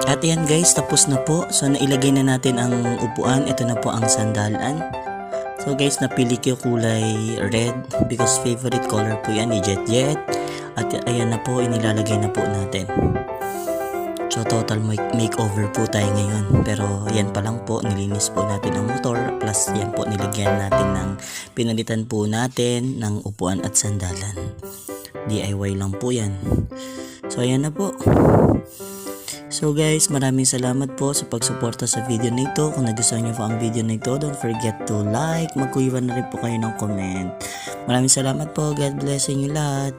At ayan guys, tapos na po. So nailagay na natin ang upuan. Ito na po ang sandalan. So guys, napili ko kulay red because favorite color po yan ni Jet Jet. At ayan na po, inilalagay na po natin. So total makeover po tayo ngayon. Pero yan pa lang po, nilinis po natin ang motor. Plus yan po, nilagyan natin ng, pinalitan po natin ng upuan at sandalan. DIY lang po yan. So ayan na po. So guys, maraming salamat po sa pagsuporta sa video na ito. Kung nagustuhan niyo po ang video na ito, don't forget to like, mag-iwan na rin po kayo ng comment. Maraming salamat po. God bless inyo lahat.